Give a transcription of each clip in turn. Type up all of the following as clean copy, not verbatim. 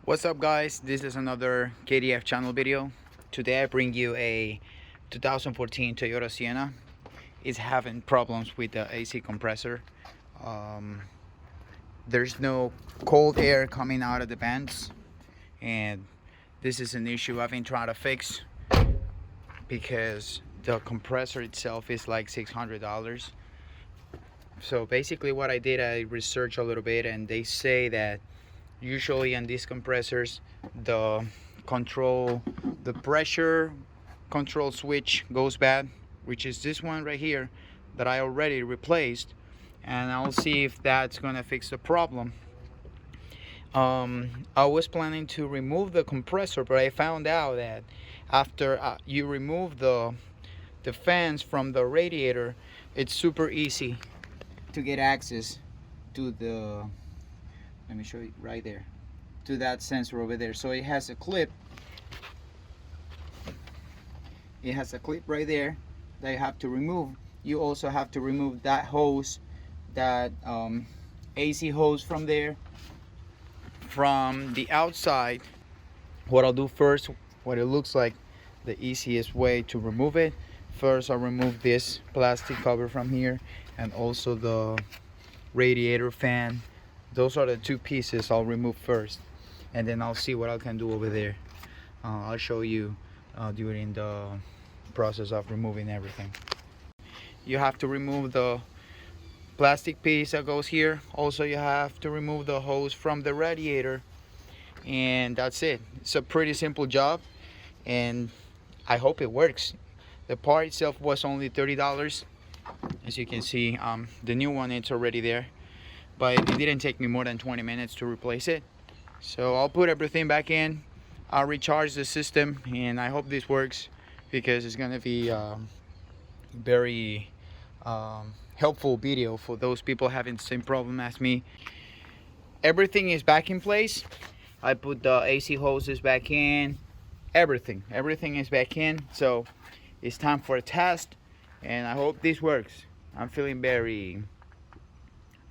What's up, guys? This is another KDF channel video. Today I bring you a 2014 Toyota Sienna. It's having problems with the AC compressor. There's no cold air coming out of the vents, and this is an issue I've been trying to fix because the compressor itself is like $600. So basically what I did, I researched a little bit, and they say that usually in these compressors the pressure control switch goes bad, which is this one right here that I already replaced, and I'll see if that's gonna fix the problem. I was planning to remove the compressor, but I found out that after you remove the fans from the radiator, it's super easy to get access to the, let me show you right there, to that sensor over there. So it has a clip. It has a clip right there that you have to remove. You also have to remove that hose, that AC hose from there, from the outside. What I'll do first, what it looks like the easiest way to remove it, first I'll remove this plastic cover from here, and also the radiator fan. Those are the two pieces I'll remove first, and then I'll see what I can do over there. I'll show you during the process of removing everything. You have to remove the plastic piece that goes here. Also, you have to remove the hose from the radiator, and that's it. It's a pretty simple job, and I hope it works. The part itself was only $30. As you can see, the new one, it's already there, but it didn't take me more than 20 minutes to replace it. So I'll put everything back in, I'll recharge the system, and I hope this works because it's gonna be very helpful video for those people having the same problem as me. Everything is back in place. I put the AC hoses back in, everything is back in. So it's time for a test, and I hope this works. I'm feeling very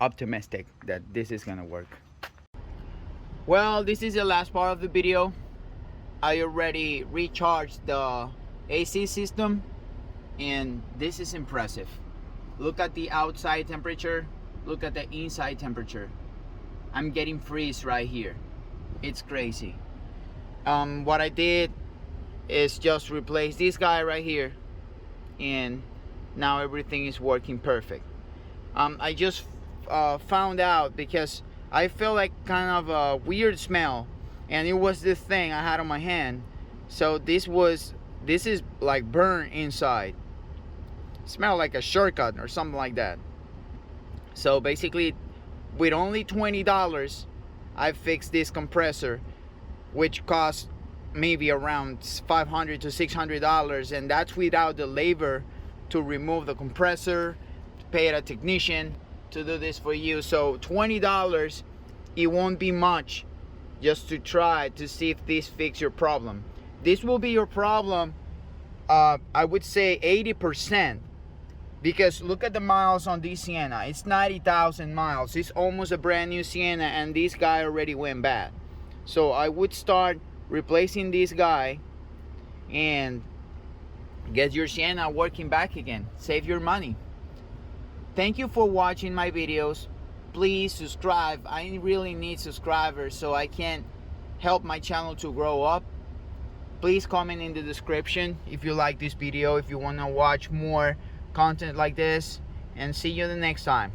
optimistic that this is gonna work. Well, this is the last part of the video. I already recharged the AC system, and this is impressive. Look at the outside temperature, look at the inside temperature. I'm getting freeze right here. It's crazy. What I did is just replace this guy right here, and now everything is working perfect. I just found out because I felt like kind of a weird smell, and it was this thing I had on my hand. So this is like burnt inside. Smell like a shortcut or something like that. So basically, with only $20, I fixed this compressor, which cost maybe around $500 to $600, and that's without the labor to remove the compressor, to pay a technician to do this for you. So $20, it won't be much just to try to see if this fixes your problem. This will be your problem, I would say 80%, because look at the miles on this Sienna. It's 90,000 miles. It's almost a brand new Sienna, and this guy already went bad. So I would start replacing this guy and get your Sienna working back again. Save your money. Thank you for watching my videos. Please subscribe. I really need subscribers so I can help my channel to grow up. Please comment in the description if you like this video, if you want to watch more content like this, and see you the next time.